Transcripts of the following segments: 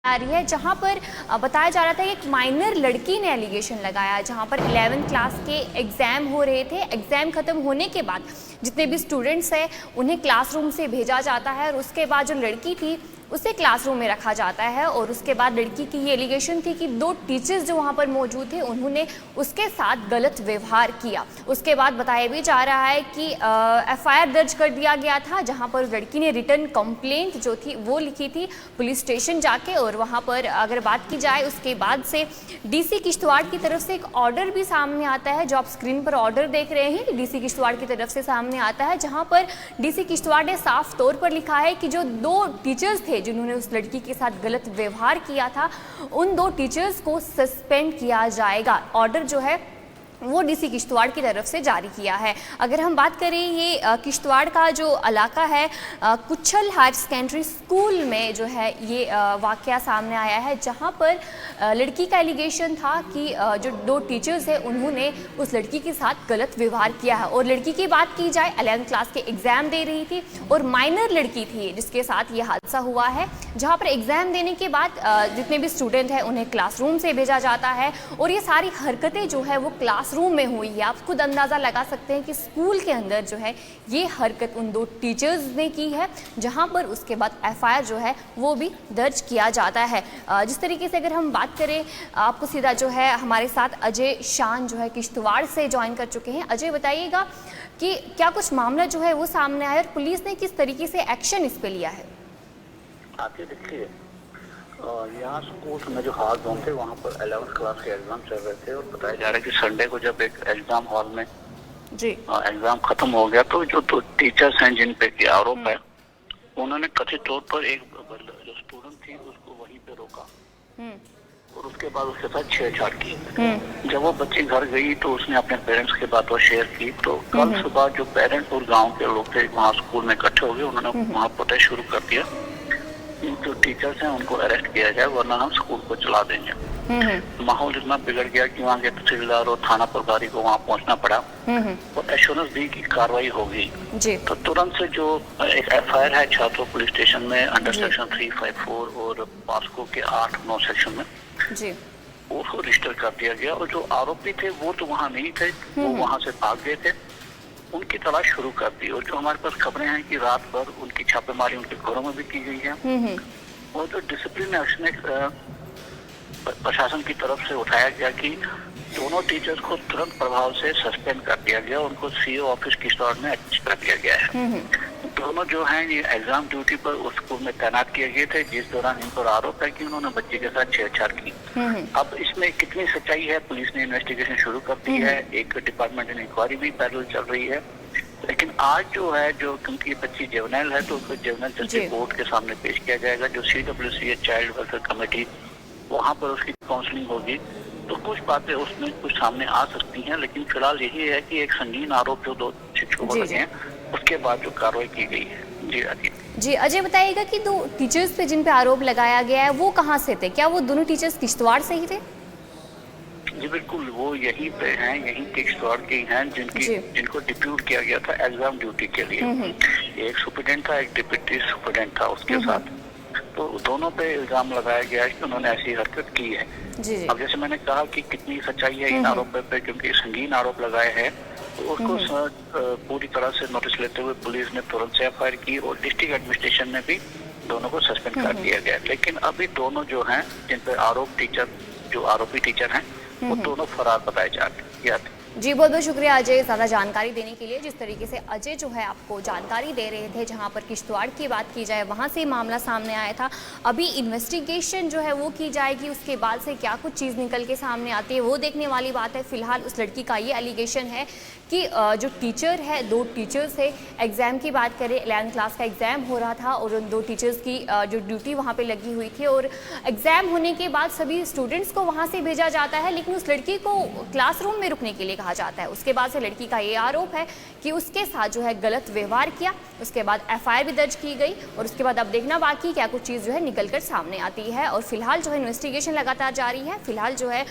आ रही है, जहां पर बताया जा रहा था कि एक माइनर लड़की ने एलिगेशन लगाया, जहां पर 11वीं क्लास के एग्ज़ाम हो रहे थे। एग्ज़ाम ख़त्म होने के बाद जितने भी स्टूडेंट्स हैं उन्हें क्लासरूम से भेजा जाता है और उसके बाद जो लड़की थी उसे क्लासरूम में रखा जाता है। और उसके बाद लड़की की ये एलिगेशन थी कि 2 टीचर्स जो वहाँ पर मौजूद थे उन्होंने उसके साथ गलत व्यवहार किया। उसके बाद बताया भी जा रहा है कि एफआईआर दर्ज कर दिया गया था, जहाँ पर लड़की ने रिटर्न कंप्लेंट जो थी वो लिखी थी पुलिस स्टेशन जाके। और वहाँ पर अगर बात की जाए उसके बाद से डीसी किश्तवाड़ की तरफ से एक ऑर्डर भी सामने आता है, जो आप स्क्रीन पर ऑर्डर देख रहे हैं डीसी किश्तवाड़ की तरफ से सामने आता है, जहाँ पर डीसी किश्तवाड़ ने साफ तौर पर लिखा है कि जो 2 टीचर्स थे जिन्होंने उस लड़की के साथ गलत व्यवहार किया था, उन 2 टीचर्स को सस्पेंड किया जाएगा। ऑर्डर जो है वो डीसी किश्तवाड़ की तरफ से जारी किया है। अगर हम बात करें ये किश्तवाड़ का जो इलाका है, कुछल हायर सेकेंडरी स्कूल में जो है ये वाकया सामने आया है, जहां पर लड़की का एलिगेशन था कि जो 2 टीचर्स हैं उन्होंने उस लड़की के साथ गलत व्यवहार किया है। और लड़की की बात की जाए 11वीं क्लास के एग्ज़ाम दे रही थी और माइनर लड़की थी जिसके साथ ये हादसा हुआ है, जहाँ पर एग्ज़ाम देने के बाद जितने भी स्टूडेंट हैं उन्हें क्लासरूम से भेजा जाता है और ये सारी हरकतें जो है वो क्लासरूम में हुई है। आप खुद अंदाज़ा लगा सकते हैं कि स्कूल के अंदर जो है ये हरकत उन 2 टीचर्स ने की है, जहां पर उसके बाद एफआईआर जो है वो भी दर्ज किया जाता है। जिस तरीके से अगर हम बात करें, आपको सीधा जो है हमारे साथ अजय शान जो है किश्तवाड़ से ज्वाइन कर चुके हैं। अजय, बताइएगा कि क्या कुछ मामला जो है वो सामने आया और पुलिस ने किस तरीके से एक्शन इस पे लिया है? आगे देखिए, यहाँ स्कूल में जो हाल जोन थे वहाँ पर 11वीं क्लास के एग्जाम चल रहे थे और बताया जा रहा है कि संडे को जब एक एग्जाम हॉल में जी एग्जाम खत्म हो गया तो जो 2 टीचर्स हैं जिन पे की आरोप है, उन्होंने कथित तौर पर एक जो स्टूडेंट थी उसको वहीं पे रोका और उसके बाद उसके साथ छेड़छाड़ की। जब वो बच्ची घर गई तो उसने अपने पेरेंट्स के बात शेयर की। तो कल सुबह जो पेरेंट्स और गाँव के लोग थे वहाँ स्कूल में इकट्ठे हो गए, उन्होंने वहाँ प्रोटेस्ट शुरू कर दिया, जो टीचर्स हैं उनको अरेस्ट किया जाए वरना हम स्कूल को चला देंगे। माहौल इतना बिगड़ गया कि वहाँ के तहसीलदार और थाना प्रभारी को वहाँ पहुँचना पड़ा और एश्योरेंस दी कि कार्रवाई होगी। तो तुरंत से जो एक एफआईआर है छात्रों पुलिस स्टेशन में अंडर सेक्शन 354 और पास्को के 8-9 सेक्शन में उसको रजिस्टर कर दिया गया। और जो आरोपी थे वो तो वहाँ नहीं थे, वो वहाँ से भाग गए थे, उनकी तलाश शुरू कर दी। और जो हमारे पास खबरें हैं कि रात भर उनकी छापेमारी उनके घरों में भी की गई है और जो डिसिप्लिन एक्शन प्रशासन की तरफ से उठाया गया कि दोनों टीचर्स को तुरंत प्रभाव से सस्पेंड कर दिया गया, उनको सीओ ऑफिस किश्तवाड़ में एडजस्ट कर दिया गया है। दोनों जो हैं ये एग्जाम ड्यूटी पर उस स्कूल में तैनात किए गए थे, जिस दौरान इन पर आरोप है कि उन्होंने बच्चे के साथ छेड़छाड़ की। अब इसमें कितनी सच्चाई है, पुलिस ने इन्वेस्टिगेशन शुरू कर दी है, एक डिपार्टमेंटल इंक्वायरी भी पैरेलल चल रही है। लेकिन आज जो है जो क्योंकि बच्ची जुवेनाइल है तो उसको जुवेनाइल जस्टिस बोर्ड के सामने पेश किया जाएगा, जो CWCA चाइल्ड वेलफेयर कमेटी, वहाँ पर उसकी काउंसलिंग होगी। तो कुछ बातें उसमें कुछ सामने आ सकती हैं, लेकिन फिलहाल यही है कि एक संगीन आरोप जो 2 शिक्षकों को लगे हैं उसके बाद जो कार्रवाई की गई है। जी अजय, बताइएगा कि 2 टीचर्स पे जिन पे आरोप लगाया गया है वो कहाँ से थे? क्या वो दोनों टीचर्स किश्तवाड़ से ही थे? जी बिल्कुल, वो यहीं पे हैं, यहीं किश्तवाड़ के हैं जिनको डिप्यूट किया गया था एग्जाम ड्यूटी के लिए। एक सुपरिटेंडेंट था, एक डिप्टी सुपरिटेंडेंट था उसके साथ। तो दोनों पे इल्जाम लगाया गया है कि उन्होंने ऐसी हरकत की है। अब जैसे मैंने कहा कि कितनी सच्चाई है इन आरोपों पे, क्योंकि संगीन आरोप लगाए हैं तो उसको पूरी तरह से नोटिस लेते हुए पुलिस ने तुरंत से एफआईआर की और डिस्ट्रिक्ट एडमिनिस्ट्रेशन ने भी दोनों को सस्पेंड कर दिया गया। लेकिन अभी दोनों जो हैं जिन पे आरोप टीचर जो आरोपी टीचर हैं वो दोनों फरार बताए जाते हैं। जी बहुत बहुत शुक्रिया अजय ज़्यादा जानकारी देने के लिए। जिस तरीके से अजय जो है आपको जानकारी दे रहे थे, जहां पर किश्तवाड़ की बात की जाए वहां से मामला सामने आया था, अभी इन्वेस्टिगेशन जो है वो की जाएगी, उसके बाद से क्या कुछ चीज़ निकल के सामने आती है वो देखने वाली बात है। फिलहाल उस लड़की का ये एलिगेशन है कि जो टीचर है, 2 टीचर्स है, एग्ज़ाम की बात करें 11वीं क्लास का एग्ज़ाम हो रहा था और उन 2 टीचर्स की जो ड्यूटी वहाँ पे लगी हुई थी और एग्ज़ाम होने के बाद सभी स्टूडेंट्स को वहाँ से भेजा जाता है, लेकिन उस लड़की को क्लासरूम में रुकने के लिए कहा जाता है। उसके बाद से लड़की का ये आरोप है कि उसके साथ जो है गलत व्यवहार किया। उसके बाद एफआईआर भी दर्ज की गई और उसके बाद अब देखना बाकी क्या कुछ चीज़ जो है निकल कर सामने आती है। और फिलहाल जो है इन्वेस्टिगेशन लगातार जारी है। फिलहाल जो है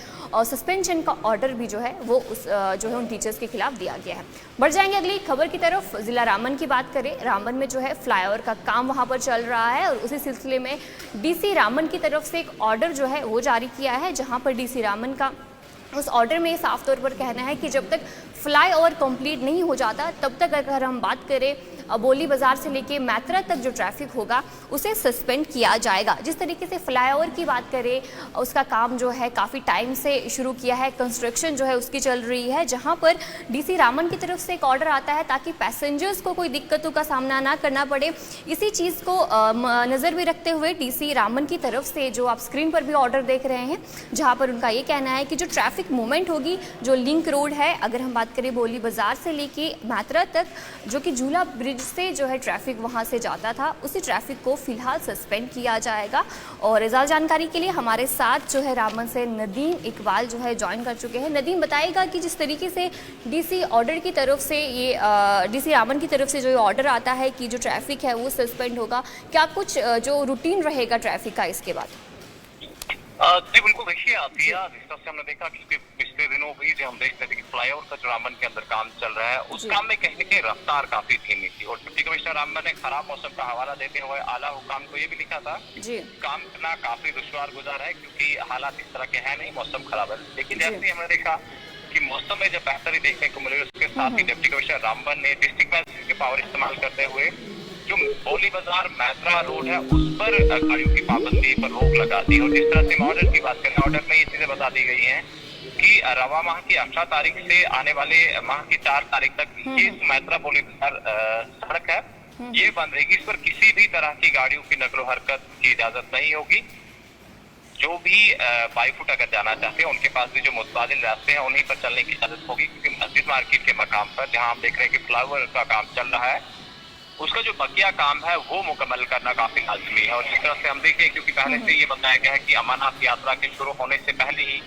सस्पेंशन का ऑर्डर भी जो है वो जो है उन टीचर्स के खिलाफ दिया किया गया है। बढ़ जाएंगे अगली खबर की तरफ। जिला रामबन की बात करें, रामबन में जो है फ्लाईओवर का काम वहां पर चल रहा है और उसी सिलसिले में डीसी रामबन की तरफ से एक ऑर्डर जो है वो जारी किया है, जहां पर डीसी रामबन का उस ऑर्डर में साफ तौर पर कहना है कि जब तक फ्लाईओवर कंप्लीट नहीं हो जाता तब तक अगर हम बात करें अबोली बाजार से लेके मैत्रा तक जो ट्रैफिक होगा उसे सस्पेंड किया जाएगा। जिस तरीके से फ्लाईओवर की बात करें, उसका काम जो है काफ़ी टाइम से शुरू किया है, कंस्ट्रक्शन जो है उसकी चल रही है, जहां पर डीसी रामबन की तरफ से एक ऑर्डर आता है ताकि पैसेंजर्स को कोई दिक्कतों का सामना ना करना पड़े। इसी चीज़ को नज़र में रखते हुए डीसी रामबन की तरफ से जो आप स्क्रीन पर भी ऑर्डर देख रहे हैं, जहाँ पर उनका ये कहना है कि जो ट्रैफिक मूवमेंट होगी, जो लिंक रोड है, अगर हम बात करें बोली बाजार से लेके मैत्रा तक, जो कि झूला ब्रिज से जो है ट्रैफिक वहां से जाता था, उसी ट्रैफिक को फिलहाल सस्पेंड किया जाएगा। और ज़्यादा जानकारी के लिए हमारे साथ जो है रामबन से नदीम इकबाल जो है ज्वाइन कर चुके हैं। नदीम, बताएगा कि जिस तरीके से डीसी ऑर्डर की तरफ से ये डीसी रामबन की तरफ से जो ऑर्डर आता है कि जो ट्रैफिक है वो सस्पेंड होगा, क्या कुछ जो रूटीन रहेगा ट्रैफिक का इसके बाद? जी बिल्कुल, देखिए आतिया, जिस तरह से हमने देखा कि पिछले दिनों भी जो हम देख रहे थे कि फ्लाईओवर का जो रामबन के अंदर काम चल रहा है, उस काम में कहीं की रफ्तार काफी धीमी थी और डिप्टी कमिश्नर रामबन ने खराब मौसम का हवाला देते हुए आला हुकाम को ये भी लिखा था जी काम करना काफी दुश्वार गुजार है क्योंकि हालात इस तरह के हैं नहीं, मौसम खराब है। लेकिन जैसे ही हमने देखा कि मौसम में जब बेहतरी देखने को मिली, उसके साथ ही डिप्टी कमिश्नर रामबन ने डिस्ट्रिक्ट मैजिस्ट्रेट की पावर इस्तेमाल करते हुए जो बोली बाजार मैत्रा रोड है उस पर गाड़ियों की पाबंदी पर रोक लगा दी। और जिस तरह से ऑर्डर की बात करें, ऑर्डर में ये चीजें बता दी गई हैं कि रवा माह की 18 तारीख से आने वाले माह की 4 तारीख तक ये मैत्रा बोली बाजार सड़क है, ये बंद रहेगी। इस पर किसी भी तरह की गाड़ियों की नकलो हरकत की इजाजत नहीं होगी। जो भी बाई फुट अगर जाना चाहते हैं उनके पास भी जो मुतबादिल रास्ते हैं उन्हीं पर चलने की इजाजत होगी, क्योंकि मस्जिद मार्केट के मकाम पर जहाँ हम देख रहे हैं कि फ्लाईओवर का काम चल रहा है, उसका जो बकिया काम है वो मुकम्मल करना काफी लाजमी है। और जिस तरह से हम देखें, क्योंकि पहले से ये बताया गया है कि अमरनाथ यात्रा के शुरू होने से पहले ही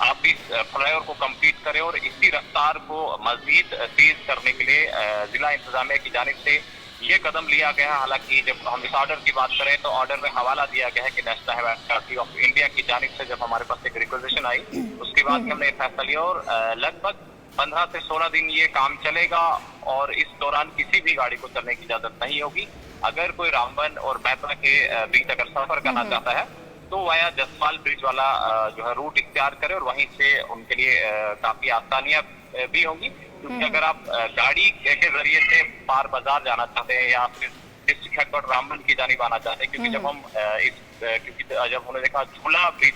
आप इस फ्लाईओवर को कंप्लीट करें और इसी रफ्तार को मजीद तेज करने के लिए जिला इंतजामिया की जानिब से ये कदम लिया गया है। हालांकि जब हम इस ऑर्डर की बात करें तो ऑर्डर में हवाला दिया गया है कि national highway authority of India की जानिब से जब हमारे पास एक रिक्वेजिशन आई, उसके बाद हमने ये फैसला लिया और लगभग 15 से 16 दिन ये काम चलेगा और इस दौरान किसी भी गाड़ी को चलने की इजाजत नहीं होगी। अगर कोई रामबन और मैत्रा के बीच अगर सफर करना चाहता है तो वाया जसपाल ब्रिज वाला जो है रूट इख्तियार करे और वहीं से उनके लिए काफी आसानियां भी होंगी, क्योंकि अगर आप गाड़ी के जरिए से पार बाजार जाना चाहते हैं या फिर डिस्ट्रिक्ट हेडक्वार्टर रामबन की जानिब आना चाहते हैं, क्योंकि जब हम क्योंकि जब हमने देखा झूला ब्रिज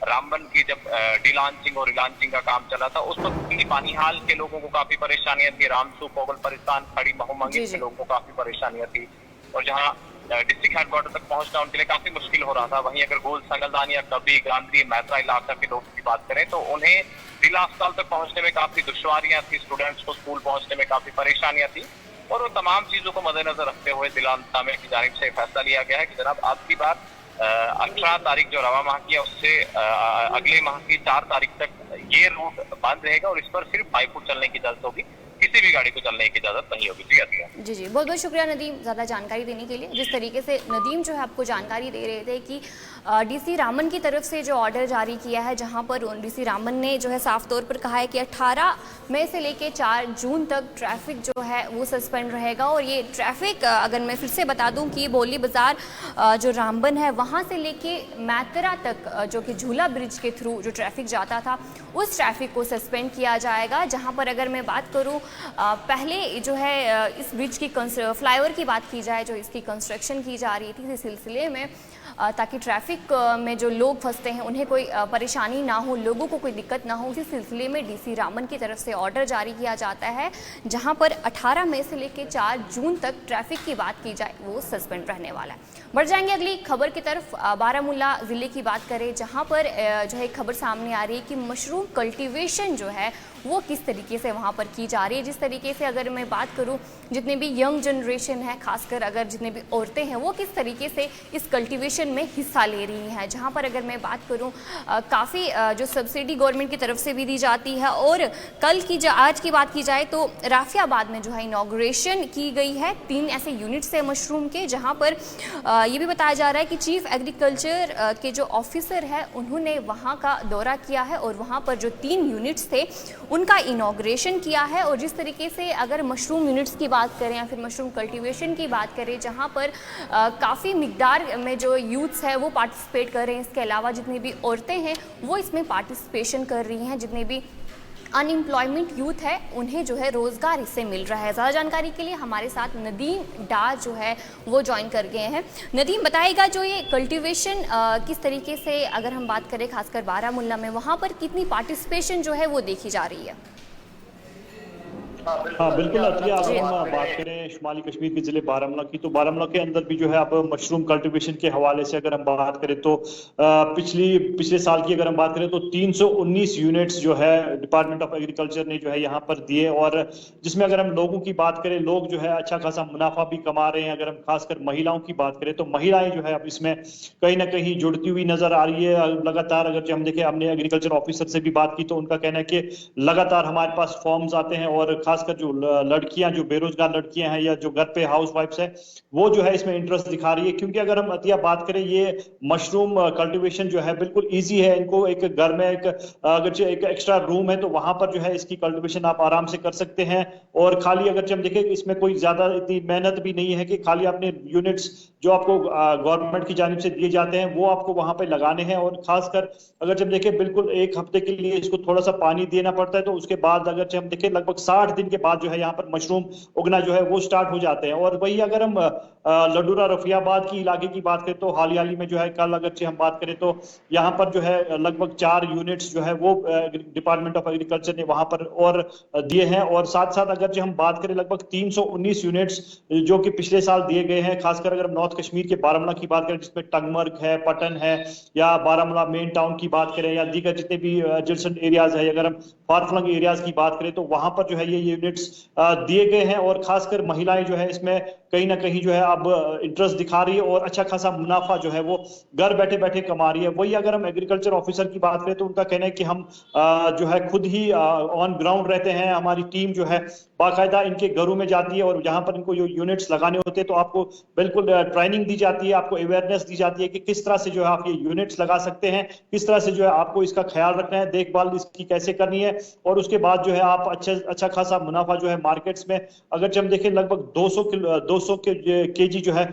रामबन की जब डिलॉन्चिंग और रिलॉन्चिंग का काम चला था, उस वक्त पानीहाल के लोगों को काफी परेशानियां थी, रामसू पोगल परिस्तान खड़ी बहुमंगी के लोगों को काफी परेशानियां थी और जहाँ डिस्ट्रिक्ट हेडक्वार्टर तक पहुंचना उनके लिए काफी मुश्किल हो रहा था। वहीं अगर गोल संगलदान या कभी गांधी मैत्रा इलाका के लोगों की बात करें तो उन्हें जिला अस्पताल तक पहुंचने में काफी दुश्वारियां थी, स्टूडेंट्स को स्कूल पहुंचने में काफी परेशानियां थी और वो तमाम चीजों को मद्देनजर रखते हुए जिला इंतजामिया की जानिब से फैसला लिया गया है कि जनाब अब की बार 18 तारीख जो रवा माह की है उससे अगले माह की 4 तारीख तक ये रूट बंद रहेगा और इस पर सिर्फ बाई फुट चलने की इजाजत होगी, किसी भी गाड़ी को चलने की इजाजत नहीं होगी। जी जी, बहुत बहुत शुक्रिया नदीम ज़्यादा जानकारी देने के लिए। जिस तरीके से नदीम जो है आपको जानकारी दे रहे थे कि डीसी रामबन की तरफ से जो ऑर्डर जारी किया है, जहां पर डीसी रामबन ने जो है साफ तौर पर कहा है कि 18 मई से लेके 4 जून तक ट्रैफिक जो है वो सस्पेंड रहेगा। और ये ट्रैफिक अगर मैं फिर से बता दूं कि बोली बाजार जो रामबन है वहाँ से लेके मैत्रा तक जो कि झूला ब्रिज के थ्रू जो ट्रैफिक जाता था उस ट्रैफिक को सस्पेंड किया जाएगा। जहाँ पर अगर मैं बात करूँ पहले जो है इस ब्रिज की फ्लाईओवर की बात की जाए, जो इसकी कंस्ट्रक्शन की जा रही थी इस सिलसिले में, ताकि ट्रैफिक में जो लोग फंसते हैं उन्हें कोई परेशानी ना हो, लोगों को कोई दिक्कत ना हो, उसी सिलसिले में डीसी रामबन की तरफ से ऑर्डर जारी किया जाता है, जहां पर 18 मई से लेकर 4 जून तक ट्रैफिक की बात की जाए वो सस्पेंड रहने वाला है। बढ़ जाएंगे अगली खबर की तरफ। बारामूला ज़िले की बात करें, जहां पर जो है खबर सामने आ रही है कि मशरूम कल्टीवेशन जो है वो किस तरीके से वहाँ पर की जा रही है। जिस तरीके से अगर मैं बात करूँ, जितने भी यंग जनरेशन है, खासकर अगर जितने भी औरतें हैं, वो किस तरीके से इस कल्टीवेशन में हिस्सा ले रही हैं। जहाँ पर अगर मैं बात करूँ काफ़ी जो सब्सिडी गवर्नमेंट की तरफ से भी दी जाती है। और कल की आज की बात की जाए तो राफियाबाद में जो है इनाग्रेशन की गई है 3 ऐसे यूनिट्स है मशरूम के, जहाँ पर ये भी बताया जा रहा है कि चीफ एग्रीकल्चर के जो ऑफिसर है उन्होंने वहाँ का दौरा किया है और वहाँ पर जो 3 यूनिट्स थे उनका इनॉग्रेशन किया है। और जिस तरीके से अगर मशरूम यूनिट्स की बात करें या फिर मशरूम कल्टीवेशन की बात करें, जहाँ पर काफ़ी मिकदार में जो यूथ्स है वो पार्टिसिपेट कर रहे हैं, इसके अलावा जितनी भी औरतें हैं वो इसमें पार्टिसिपेशन कर रही हैं, जितने भी अनएम्प्लॉयमेंट यूथ है उन्हें जो है रोज़गार इससे मिल रहा है। ज़्यादा जानकारी के लिए हमारे साथ नदीम डार जो है वो ज्वाइन कर गए हैं। नदीम, बताइएगा जो ये कल्टीवेशन किस तरीके से, अगर हम बात करें खासकर बारामुल्ला में, वहाँ पर कितनी पार्टिसिपेशन जो है वो देखी जा रही है? हाँ बिल्कुल अतिया, अगर हम बात करें शुमाली कश्मीर के ज़िले बारामुल्ला की, तो बारामुल्ला के अंदर भी जो है अब मशरूम कल्टीवेशन के हवाले से अगर हम बात करें तो पिछले साल की अगर हम बात करें तो 319 यूनिट्स जो है डिपार्टमेंट ऑफ एग्रीकल्चर ने जो है यहाँ पर दिए, और जिसमें अगर हम लोगों की बात करें, लोग जो है अच्छा खासा मुनाफा भी कमा रहे हैं। अगर हम खासकर महिलाओं की बात करें तो महिलाएं जो है अब इसमें कहीं ना कहीं जुड़ती हुई नजर आ रही है लगातार। अगर हम देखें, हमने एग्रीकल्चर ऑफिसर से भी बात की तो उनका कहना है कि लगातार हमारे पास फॉर्म्स आते हैं, और खासकर जो लड़कियां, जो बेरोजगार लड़कियां हैं या जो घर पे हाउस वाइफ्स है, वो जो है इसमें इंटरेस्ट दिखा रही है। क्योंकि अगर हम अतिया बात करें, ये मशरूम कल्टीवेशन जो है बिल्कुल इजी है। इनको एक घर में अगर एक एक्स्ट्रा रूम है तो वहां पर जो है इसकी कल्टीवेशन आप आराम से कर सकते हैं। और खाली अगर हम देखें, इसमें कोई ज्यादा इतनी मेहनत भी नहीं है कि खाली अपने यूनिट्स जो आपको गवर्नमेंट की जानिब से दिए जाते हैं वो आपको वहां पे लगाने हैं। और खासकर अगर जब देखें, बिल्कुल 1 हफ्ते के लिए इसको थोड़ा सा पानी देना पड़ता है, तो उसके बाद अगर हम देखें लगभग 60 दिन के बाद जो है यहाँ पर मशरूम उगना जो है वो स्टार्ट हो जाते हैं। और वही अगर हम लडूरा रफियाबाद की इलाके की बात करें तो हाल ही में जो है कल अगर हम बात करें तो यहाँ पर जो है लगभग 4 यूनिट्स जो है वो डिपार्टमेंट ऑफ एग्रीकल्चर ने वहां पर और दिए हैं। और साथ साथ अगर हम बात करें, लगभग 319 यूनिट्स जो कि पिछले साल दिए गए हैं। खासकर अगर हम नॉर्थ कश्मीर के बारामुल्ला की बात करें, जिसमें टंगमर्ग है, पटन है, या बारामुल्ला मेन टाउन की बात करें, या दीगर जितने भी एडजेसेंट एरियाज है, अगर हम फारफ्लंग एरियाज की बात करें तो वहां पर जो है ये यूनिट्स दिए गए हैं। और खासकर महिलाएं जो है इसमें कहीं ना कहीं जो है अब इंटरेस्ट दिखा रही है और अच्छा खासा मुनाफा जो है वो घर बैठे बैठे कमा रही है। वही अगर हम एग्रीकल्चर ऑफिसर की बात करें तो उनका कहना है कि हम जो है खुद ही ऑन ग्राउंड रहते हैं। हमारी टीम जो है बाकायदा इनके घरों में जाती है, और जहां पर इनको जो यूनिट्स लगाने होते हैं तो आपको बिल्कुल ट्रेनिंग दी जाती है, आपको अवेयरनेस दी जाती है कि किस तरह से जो है आप ये यूनिट्स लगा सकते हैं, किस तरह से जो है आपको इसका ख्याल रखना है, देखभाल इसकी कैसे करनी है। और उसके बाद जो है आप अच्छा खासा मुनाफा जो है मार्केट्स में, अगर हम देखें लगभग 200 केजी जो है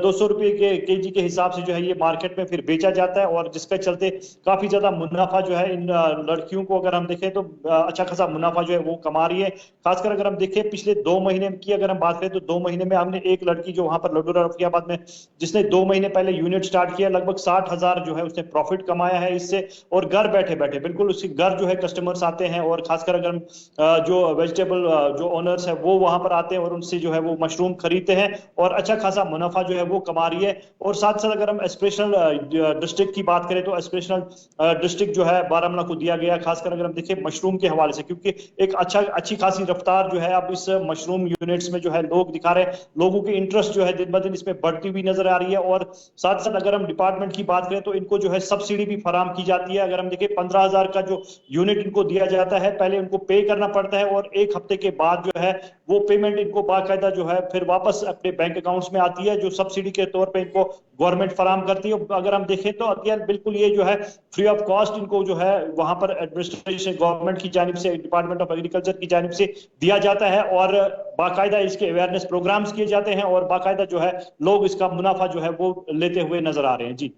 200 रुपए के केजी के हिसाब से जो है ये मार्केट में फिर बेचा जाता है। और जिसके चलते काफी ज्यादा मुनाफा जो है इन लड़कियों को अगर हम देखें तो अच्छा खासा मुनाफा जो है वो कमा रही है। खासकर अगर हम देखें पिछले 2 महीने की अगर हम बात करें तो 2 महीने में हमने एक लड़की जो वहां पर लडूरा रफियाबाद में, जिसने 2 महीने पहले यूनिट स्टार्ट किया, लगभग 60,000 जो है उसने प्रॉफिट कमाया है इससे। और घर बैठे बैठे बिल्कुल उसके घर जो है कस्टमर्स आते हैं, और खासकर अगर जो वेजिटेबल जो ओनर्स है वो वहां पर आते हैं और उनसे जो है वो मशरूम खरीदते हैं, और अच्छा खासा मुनाफा जो है वो कमा रही है। और साथ साथ अगर हम एस्पिरेशनल डिस्ट्रिक्ट की बात करें तो एस्पिरेशनल डिस्ट्रिक्ट जो है बारामुल्ला को दिया गया, खासकर अगर हम देखें मशरूम के हवाले से, क्योंकि एक अच्छी खासी रफ्तार जो है अब इस मशरूम यूनिट्स में जो है लोग दिखा रहे हैं। लोगों की इंटरेस्ट जो है दिन ब दिन इसमें बढ़ती हुई नजर आ रही है। और साथ साथ अगर हम डिपार्टमेंट की बात करें तो इनको जो है सब्सिडी भी फराम की जाती है। अगर हम देखें 15,000 का जो यूनिट इनको दिया जाता है, पहले उनको पे करना पड़ता है, और 1 हफ्ते के बाद जो है वो पेमेंट इनको बाकायदा जो है फिर वापस अपने बैंक अकाउंट्स में आती है, जो सब्सिडी के तौर पे इनको गवर्नमेंट फराम करती है। अगर हम देखें तो अगेन बिल्कुल ये जो है फ्री ऑफ कॉस्ट इनको जो है वहां पर एडमिनिस्ट्रेशन गवर्नमेंट की जानिब से, डिपार्टमेंट ऑफ एग्रीकल्चर की जानिब से दिया जाता है, और बाकायदा इसके अवेयरनेस प्रोग्राम्स किए जाते हैं, और बाकायदा जो है लोग इसका मुनाफा जो है वो लेते हुए नजर आ रहे हैं। जी,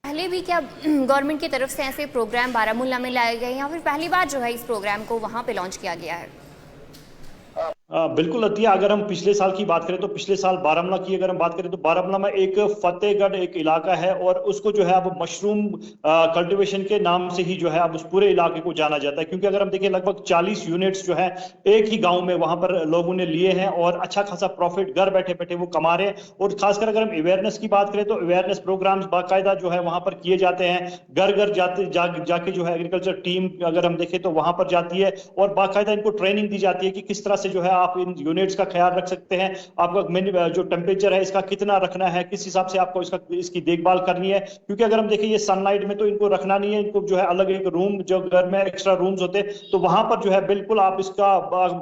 पहले भी क्या गवर्नमेंट की तरफ से ऐसे प्रोग्राम बारामुल्ला में लाए गए, या फिर पहली बार जो है इस प्रोग्राम को वहां पे लॉन्च किया गया है? बिल्कुल अतिया, अगर हम पिछले साल की बात करें तो पिछले साल बारामुल्ला की अगर हम बात करें तो बारामुल्ला में एक फतेहगढ़ एक इलाका है, और उसको जो है अब मशरूम कल्टीवेशन के नाम से ही जो है अब उस पूरे इलाके को जाना जाता है। क्योंकि अगर हम देखें लगभग 40 यूनिट्स जो है एक ही गांव में वहां पर लोगों ने लिए हैं, और अच्छा खासा प्रॉफिट घर बैठे बैठे वो कमा रहे हैं। और खासकर अगर हम अवेयरनेस की बात करें तो अवेयरनेस प्रोग्राम्स बाकायदा जो है वहां पर किए जाते हैं, घर घर जाके जो है एग्रीकल्चर टीम अगर हम देखें तो वहां पर जाती है, और बाकायदा इनको ट्रेनिंग दी जाती है कि किस तरह से जो है आप इन यूनिट्स का ख्याल रख सकते हैं। आपका जो टेम्परेचर है इसका कितना रखना है, किस हिसाब से आपको इसकी देखभाल करनी है, क्योंकि अगर हम देखें ये सनलाइट में तो इनको रखना नहीं है, इनको जो है अलग एक रूम, जो घर में एक्स्ट्रा रूम्स होते हैं तो वहां पर जो है बिल्कुल आप इसका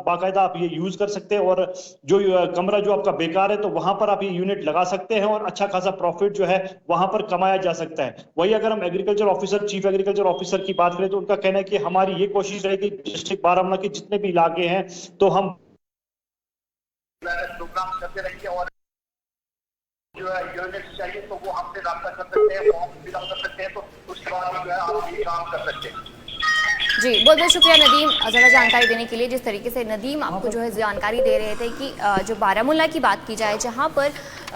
बाकायदा आप ये यूज कर सकते हैं, और जो कमरा जो आपका बेकार है तो वहां पर आप ये यूनिट लगा सकते हैं और अच्छा खासा प्रॉफिट जो है वहां पर कमाया जा सकता है। वही अगर हम agriculture officer, chief agriculture officer की बात करें तो उनका कहना है कि हमारी ये कोशिश रहेगी डिस्ट्रिक्ट बारामूला के जितने भी इलाके हैं तो हम प्रोग्राम करते रहेंगे, और जो है यूनिट चाहिए तो वो हमसे रब्ता कर सकते हैं, फॉर्म फिल अप कर सकते हैं, तो उसके बाद जो है आप ये काम कर सकते हैं। जी, बहुत बहुत शुक्रिया नदीम ज़्यादा जानकारी देने के लिए। जिस तरीके से नदीम आपको जो है जानकारी दे रहे थे कि जो बारामूला की बात की जाए, जहाँ पर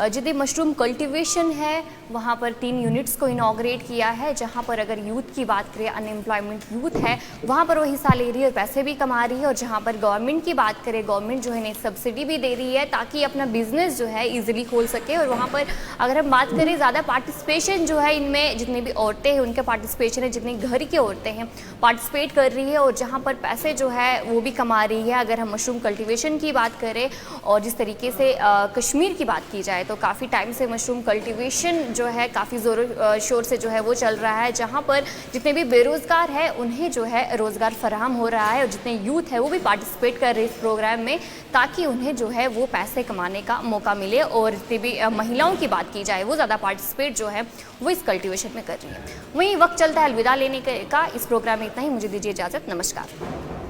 जितनी मशरूम कल्टीवेशन है वहाँ पर 3 यूनिट्स को इनॉग्रेट किया है, जहाँ पर अगर यूथ की बात करें, अनएम्प्लॉयमेंट यूथ है वहाँ पर वो हिस्सा ले रही है और पैसे भी कमा रही है, और जहाँ पर गवर्नमेंट की बात करें, गवर्नमेंट जो है इन्हें सब्सिडी भी दे रही है ताकि अपना बिजनेस जो है ईजिली खोल सके। और वहाँ पर अगर हम बात करें ज़्यादा पार्टिसिपेशन जो है इनमें, जितनी भी औरतें हैं उनका पार्टिसिपेशन है, जितनी घर की औरतें हैं पार्टिसिपेट कर रही है, और जहाँ पर पैसे जो है वो भी कमा रही है। अगर हम मशरूम कल्टीवेशन की बात करें और जिस तरीके से कश्मीर की बात की जाए तो काफ़ी टाइम से मशरूम कल्टीवेशन जो है काफ़ी ज़ोर शोर से जो है वो चल रहा है, जहाँ पर जितने भी बेरोज़गार हैं उन्हें जो है रोज़गार फराहम हो रहा है, और जितने यूथ है वो भी पार्टिसिपेट कर रहे हैं इस प्रोग्राम में ताकि उन्हें जो है वो पैसे कमाने का मौका मिले। और जितनी भी महिलाओं की बात की जाए वो ज़्यादा पार्टिसिपेट जो है वो इस कल्टीवेशन में कर रही है। वहीं वक्त चलता है अलविदा लेने का। इस प्रोग्राम में इतना ही, मुझे दीजिए इजाज़त, नमस्कार।